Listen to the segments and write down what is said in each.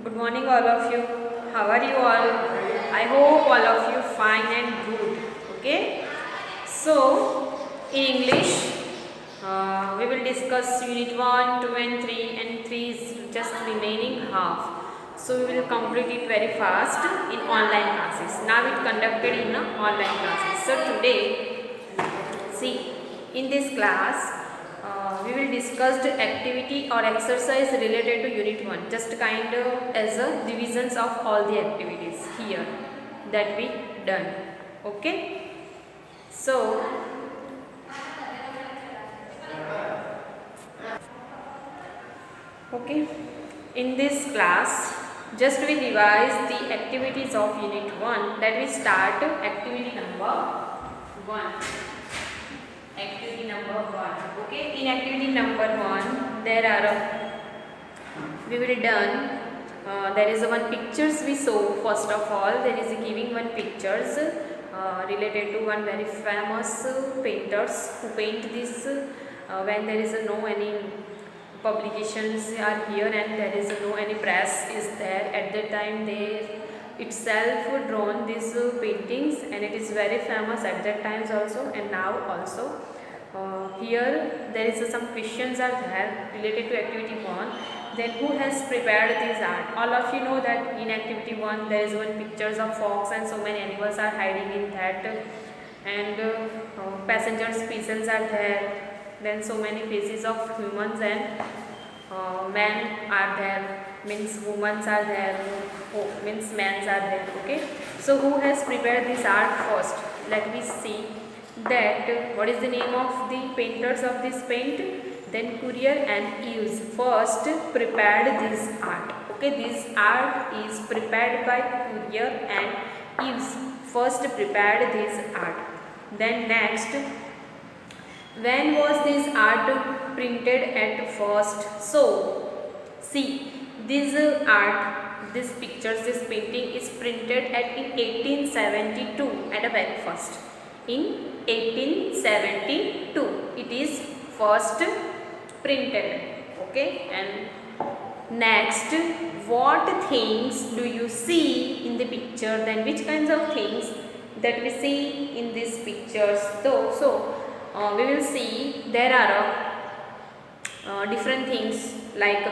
Good morning, all of you. How are you all? I hope all of you fine and good. Okay. So, in English, we will discuss Unit 1, 2, and 3, and 3 is just remaining half. So, we will complete it very fast in online classes. Now, it conducted in online classes. So, today, see, in this class, we will discuss the activity or exercise related to Unit 1, just kind of as a divisions of all the activities here that we done. Okay. So, okay, in this class, just we revise the activities of Unit 1, that we start activity number 1. Activity number 1. Okay, in activity number 1, there are we will done. There is one pictures we saw. First of all, there is giving one pictures related to one very famous painters who paint this when there is no any publications are here and there is no any press is there. At that time, they itself drawn these paintings and it is very famous at that times also and now also. Here there is some questions are there related to activity 1. Then who has prepared this art? All of you know that in activity 1 there is one pictures of fox and so many animals are hiding in that, and passengers pieces are there. Then so many faces of humans and men are there, means women are there, means men are there. Okay, so who has prepared this art first? Let me see that what is the name of the painters of this paint. Then Courier and Eves first prepared this art. Okay, this art is prepared by Courier and Eves first prepared this art. Then next, when was this art printed at first? So, see, this art, this pictures, this painting is printed at in 1872 at the very first. In 1872, it is first printed. Okay, and next, what things do you see in the picture? Then which kinds of things that we see in these pictures? So we will see there are different things, like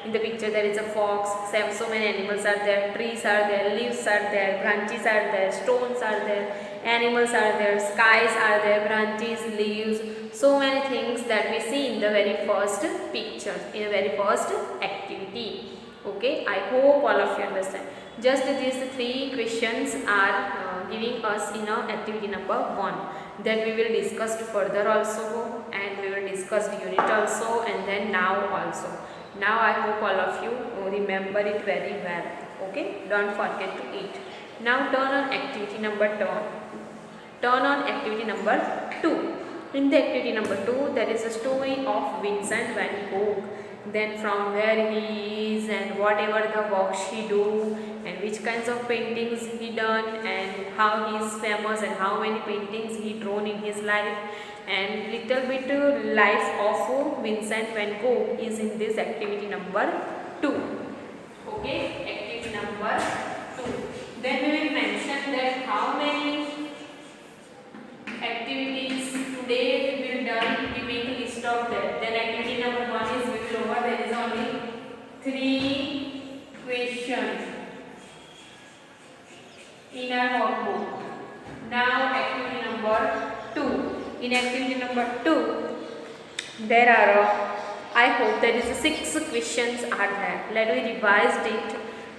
in the picture there is a fox, so many animals are there, trees are there, leaves are there, branches are there, stones are there, animals are there, skies are there, branches, leaves, so many things that we see in the very first picture, in the very first activity. Okay, I hope all of you understand. Just these 3 questions are giving us in our activity number 1. Then we will discuss further also, and we will discuss the unit also, and then now also. Now I hope all of you remember it very well. Okay, don't forget to eat. Now turn on activity number 2. Turn on activity number 2. In the activity number 2, there is a story of Vincent van Gogh. Then from where he is and whatever the works he do and which kinds of paintings he done and how he is famous and how many paintings he drawn in his life, and little bit life of Vincent van Gogh is in this activity number 2. Okay, activity number 2. Then we will mention that how many activities today we will done. We make a list of that. Then activity number 1 is we will over. There is only 3 questions in our workbook. Now activity number 2. In activity number 2, there are I hope there is 6 questions are there. Let me revise it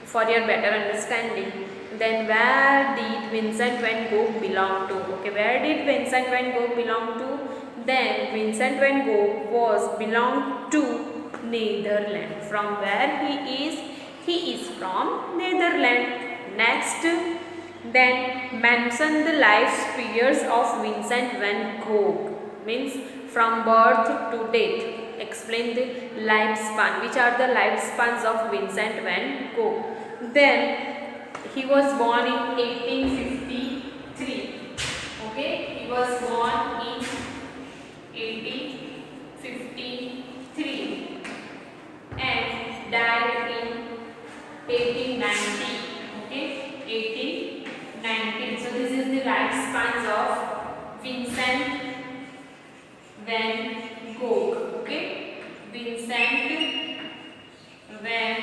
for your better understanding. Then where did Vincent van Gogh belong to? Okay, where did Vincent van Gogh belong to? Then Vincent van Gogh was belonged to Netherlands. From where he is from Netherlands. Next, then mention the life periods of Vincent van Gogh. Means from birth to death. Explain the lifespan. Which are the lifespans of Vincent van Gogh? Then he was born in 1853. Okay, he was born in 1853 and died in 1890. Okay, 1890. So this is the lifespans of Vincent van Gogh. Okay, Vincent van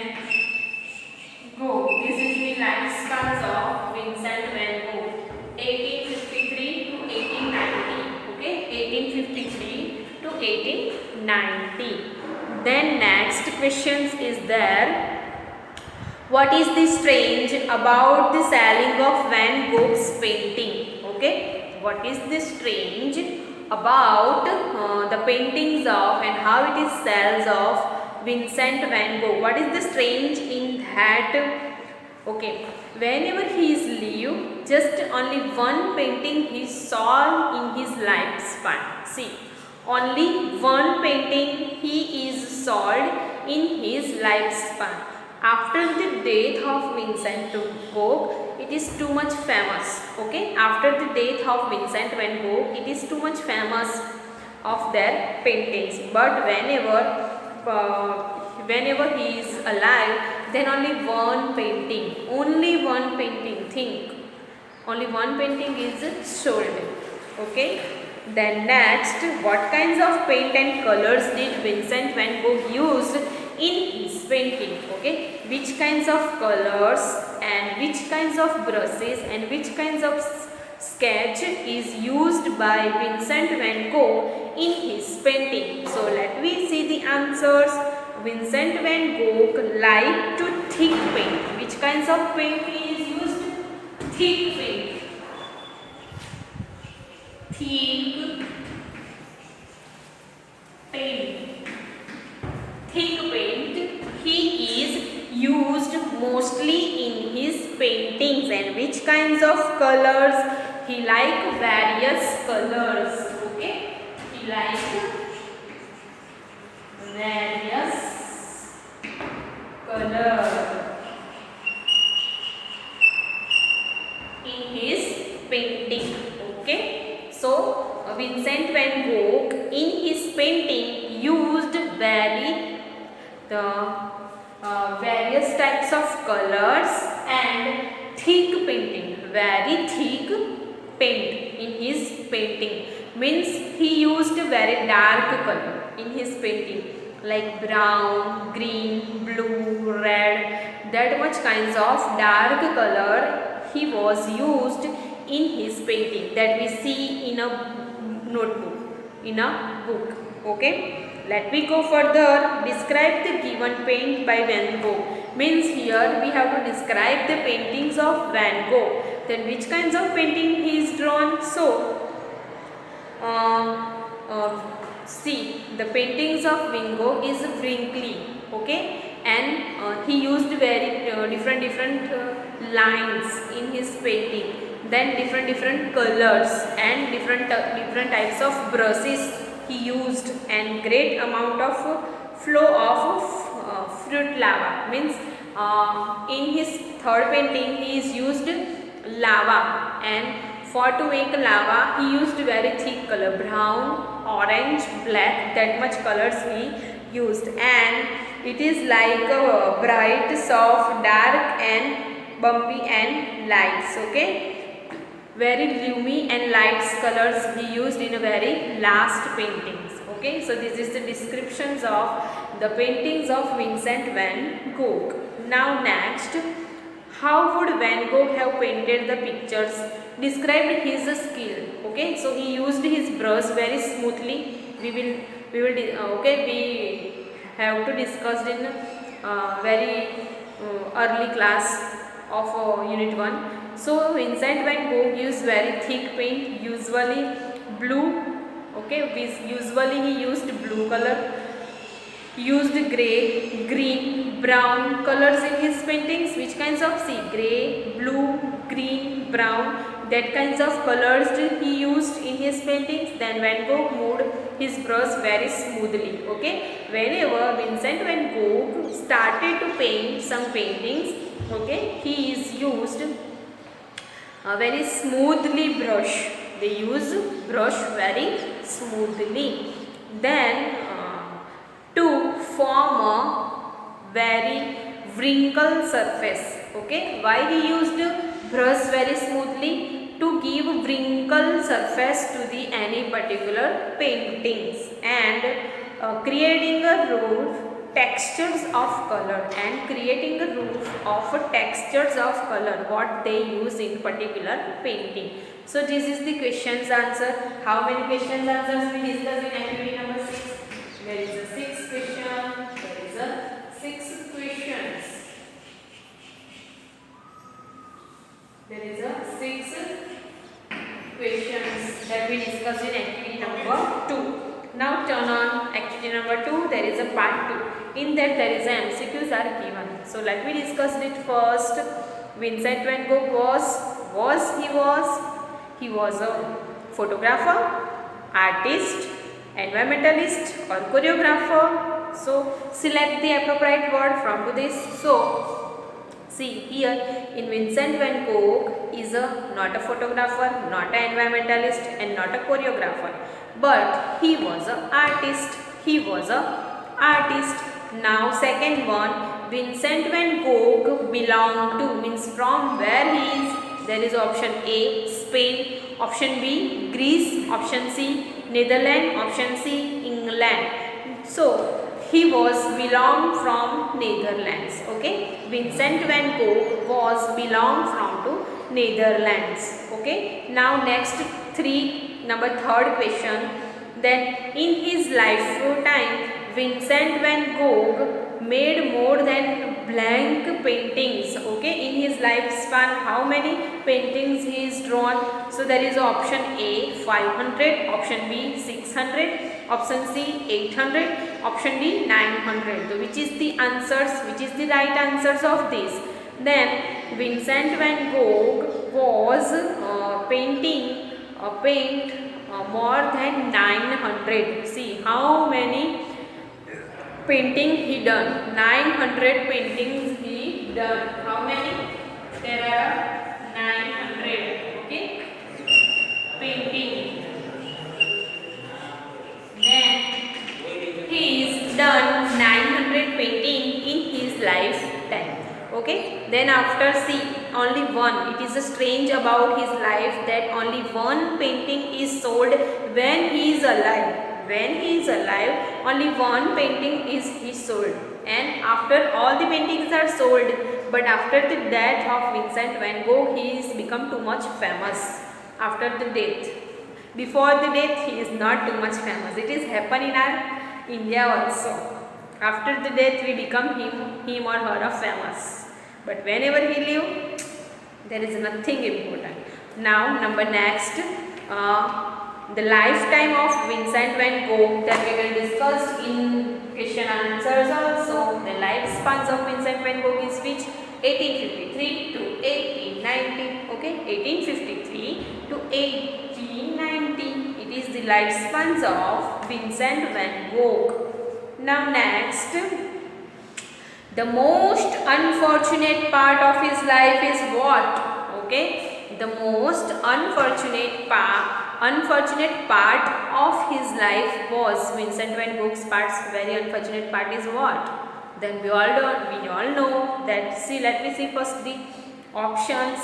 Gogh. This is the lifespans of Vincent van Gogh. 1853 to 1890. Okay, 1853 to 1890. Then next questions is there. What is the strange about the selling of Van Gogh's painting? Okay, what is the strange about the paintings of and how it is sales of Vincent van Gogh? What is the strange in that? Okay, whenever he is live, just only one painting he saw in his lifespan. See, only one painting he is sold in his lifespan. After the death of Vincent van Gogh, it is too much famous. Okay, after the death of Vincent van Gogh, it is too much famous of their paintings. But whenever he is alive, then only one painting, think, only one painting is sold. Okay, then next, what kinds of paint and colors did Vincent van Gogh use in his painting? Okay, which kinds of colors and which kinds of brushes and which kinds of sketch is used by Vincent van Gogh in his painting? So let me see the answers. Vincent van Gogh liked to thick paint. Which kinds of paint he is used? Thick paint. Thick paint he is used mostly in his paintings. And which kinds of colors? He like various colors. Okay, he like various colors in his painting. Okay, so Vincent van Gogh in his painting used various types of colors and thick painting, very thick paint in his painting. Means he used very dark color in his painting, like brown, green, blue, red. That much kinds of dark color he was used in his painting, that we see in a notebook, in a book. Okay, let me go further. Describe the given paint by Van Gogh. Means here we have to describe the paintings of Van Gogh. Then which kinds of painting he is drawn? So see, the paintings of Van Gogh is wrinkly. Okay, and he used very different lines in his painting. Then different colors and different types of brushes he used, and great amount of flow of fruit lava. Means in his third painting he is used lava, and for to make lava he used very thick color, brown, orange, black. That much colors he used, and it is like bright, soft, dark, and bumpy and lights. Okay, very gloomy and lights colors he used in a very last paintings. Okay, so this is the descriptions of the paintings of Vincent van Gogh. Now next, how would Van Gogh have painted the pictures? Described his skill. Okay, so he used his brush very smoothly. We have to discuss in very early class of unit 1. So Vincent van Gogh used very thick paint, usually blue. Okay, usually he used blue color, used grey, green, brown colors in his paintings. Which kinds of? See, grey, blue, green, brown. That kinds of colors he used in his paintings. Then Van Gogh moved his brush very smoothly. Okay, whenever Vincent van Gogh started to paint some paintings, okay, he is used very smoothly brush. They use brush very smoothly. Then to form a very wrinkle surface. Okay, why he used brush very smoothly? To give wrinkle surface to the any particular paintings, and creating a roof textures of color, and creating a roof of textures of color what they use in particular painting. So this is the questions answer. How many questions answers we discuss in activity number 6? There is a 6 question. There is a 6 questions. There is a 6 questions that we discussed in activity number 2. Now turn on activity number 2. There is a part 2. In that there is a MCQs are given. So let me discuss it first. Vincent van Gogh he was a photographer, artist, environmentalist or choreographer. So select the appropriate word from to this. So see here, in Vincent van Gogh is not a photographer, not an environmentalist and not a choreographer, but he was an artist. He was a artist. Now second one, Vincent van Gogh belonged to, means from where he is. There is option A, Spain, option B, Greece, option C, Netherlands, option C, England. So he was belong from Netherlands. Okay, Vincent van Gogh was belong from to Netherlands. Okay, now next third question. Then in his lifetime, Vincent van Gogh made more than blank paintings. Okay, in his lifespan, how many paintings he is drawn? So there is option A 500, option B 600, option C 800, option D 900. So which is the answers? Which is the right answers of this? Then Vincent van Gogh was paint more than 900. See how many painting he done. 900 paintings he done. How many? There are 900. Okay, painting. Then he is done 900 painting in his lifetime. Okay, then after see only one. It is strange about his life that only one painting is sold when he is alive. When he is alive, only one painting is sold, and after all the paintings are sold, but after the death of Vincent van Gogh, he is become too much famous. After the death, before the death, he is not too much famous. It is happen in our India also. After the death, we become him or her of famous. But whenever he live, there is nothing important. Now number next. The lifetime of Vincent van Gogh that we will discuss in question answers also. The lifespans of Vincent van Gogh is which? 1853 to 1890. Okay, 1853 to 1890. It is the lifespans of Vincent van Gogh. Now next, the most unfortunate part of his life is what? Okay, the most unfortunate part of his life was Vincent van Gogh's very unfortunate part is what? Then we all know that. See, let me see first the options.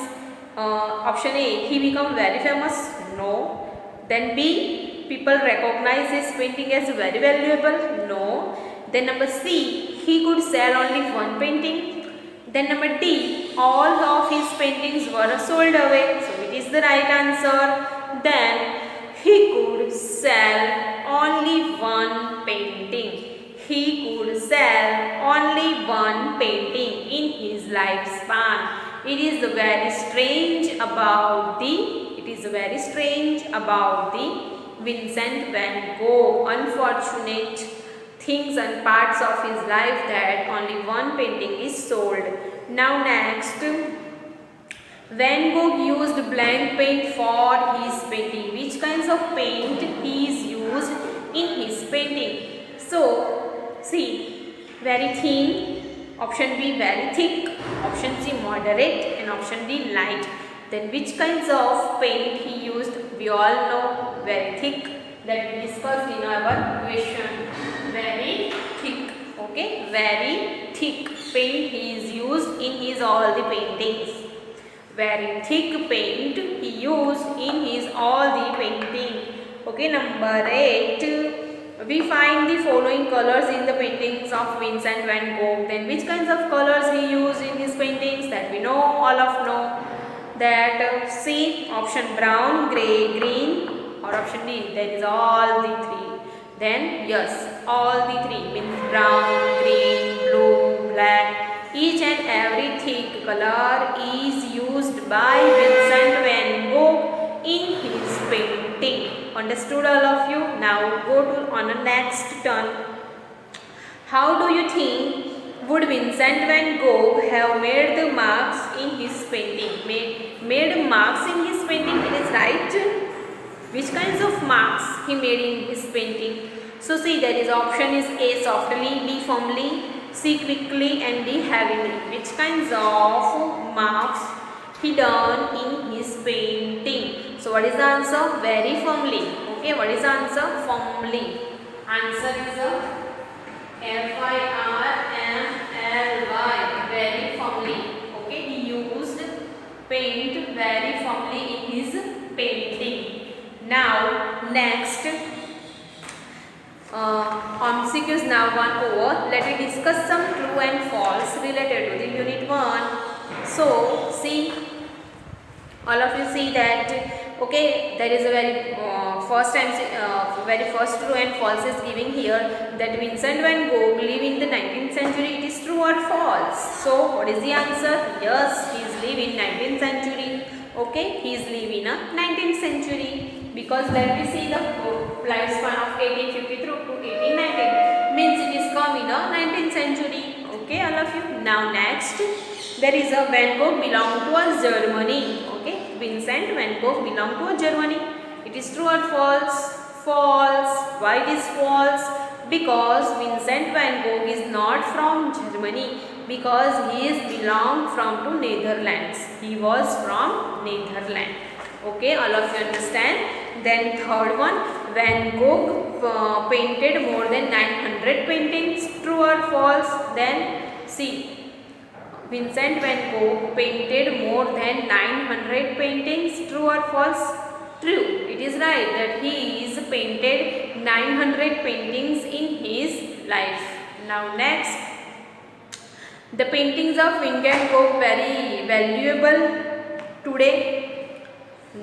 Option A, he become very famous. No. Then B, people recognize his painting as very valuable. No. Then number C, he could sell only one painting. Then number D, all of his paintings were sold away. So it is the right answer. Then he could sell only one painting. He could sell only one painting in his lifespan. It is very strange about the Vincent van Gogh unfortunate things and parts of his life that only one painting is sold. Now next, Van Gogh used blank paint for his painting. Which kinds of paint he is used in his painting? So see, very thin, option B very thick, option C moderate, and option D light. Then which kinds of paint he used? We all know, very thick, that we discussed in our question. Very thick. Okay, very thick. paint he is used in his all the paintings. Very thick paint he used in his all the painting. Okay, number 8. We find the following colors in the paintings of Vincent van Gogh. Then which kinds of colors he used in his paintings? That we know, all of know. That C, option brown, grey, green, or option D, that is all the three. Then yes, all the three means brown, green, blue, black. Each and every thick color is used by Vincent van Gogh in his painting. Understood all of you? Now go to on the next turn. How do you think would Vincent van Gogh have made the marks in his painting? Made marks in his painting, it is right. Which kinds of marks he made in his painting? So see, there is option is A, softly, B, firmly, C, quickly, and D, heavily. Which kinds of marks he done in his painting? So what is the answer? Very firmly. Okay, what is the answer? Firmly. Answer is F-I-R-M-L-Y. Very firmly. Okay, he used paint very firmly in his painting. Now next, MCQs now gone over. Let me discuss some true and false related to the unit 1. So see, all of you see that, okay, there is a very first true and false is giving here, that Vincent van Gogh lived in the 19th century. It is true or false? So what is the answer? Yes, he is live in 19th century. Okay, he is live in a 19th century, because let me see the lifespan of 1850 through to 1890 means it is come in a 19th century. Okay, all of you. Now next, there is a Van Gogh belong to a Germany. Okay, Vincent van Gogh belong to a Germany. It is true or false? False. Why it is false? Because Vincent van Gogh is not from Germany, because he is belong from to Netherlands. He was from Netherlands. Okay, all of you understand. Then third one, Van Gogh painted more than 900 paintings. True or false? Then see, Vincent van Gogh painted more than 900 paintings. True or false? True. It is right that he is painted 900 paintings in his life. Now next, the paintings of Van Gogh very valuable today.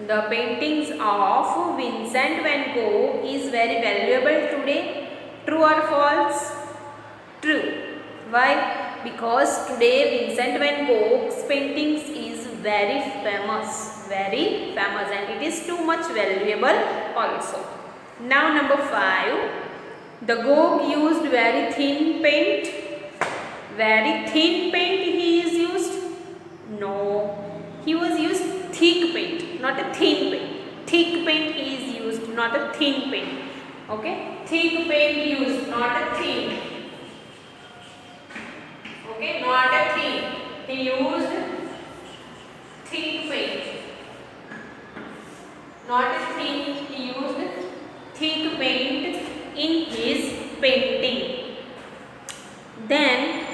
The paintings of Vincent van Gogh is very valuable today. True or false? True. Why? Because today Vincent van Gogh's paintings is very famous, and it is too much valuable also. Now number 5, the Gogh used very thin paint. Very thin paint he is used? No, he was used thick paint, not a thin paint. Thick paint he is used, not a thin paint. Okay, thick paint used, not a thin. Okay, not a thin. He used thick paint. Not a thin. He used thick paint in his painting. Then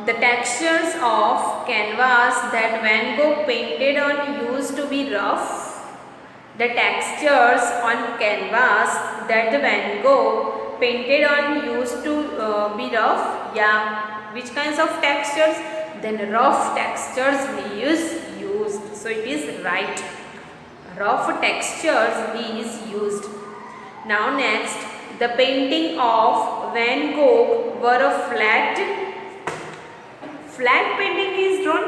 the textures of canvas that Van Gogh painted on used to be rough. The textures on canvas that Van Gogh painted on used to be rough. Yeah. Which kinds of textures? Then rough textures he is used. So it is right. Rough textures he is used. Now next, the painting of Van Gogh were a flat painting he is drawn?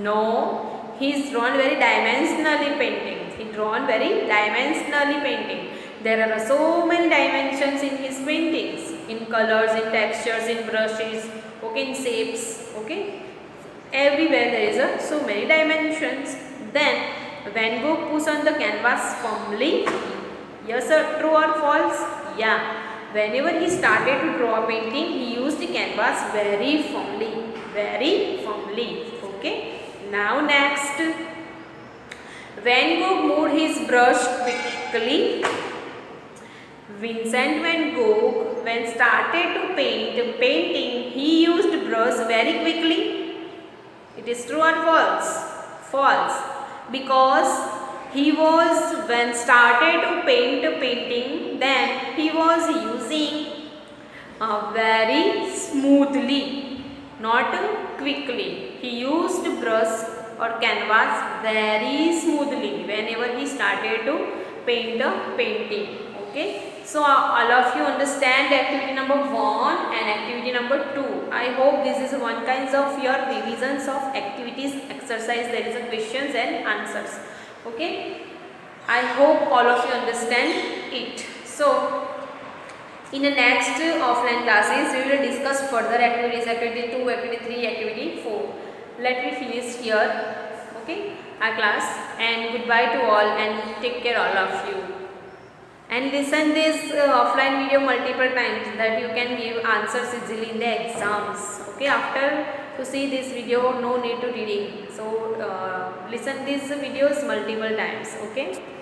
No, he is drawn very dimensionally painting. He drawn very dimensionally painting. There are so many dimensions in his paintings, in colors, in textures, in brushes, okay, in shapes, okay. Everywhere there is so many dimensions. Then Van Gogh puts on the canvas firmly. Yes sir, true or false? Yeah. Whenever he started to draw a painting, he used the canvas very firmly. Okay. Now next, Van Gogh moved his brush quickly. Vincent van Gogh, when started to painting, he used brush very quickly. It is true or false? False. Because when started to painting, then he was using very smoothly, not quickly. He used brush or canvas very smoothly whenever he started to paint a painting. Okay. So all of you understand activity number 1 and activity number 2. I hope this is one kind of your revisions of activities exercise. There is a questions and answers. Okay. I hope all of you understand it. So in the next offline classes, we will discuss further activities, activity 2, activity 3, activity 4. Let me finish here, okay, our class, and goodbye to all and take care all of you. And listen this offline video multiple times that you can give answers easily in the exams. Okay, after to see this video, no need to reading. So listen these videos multiple times. Okay.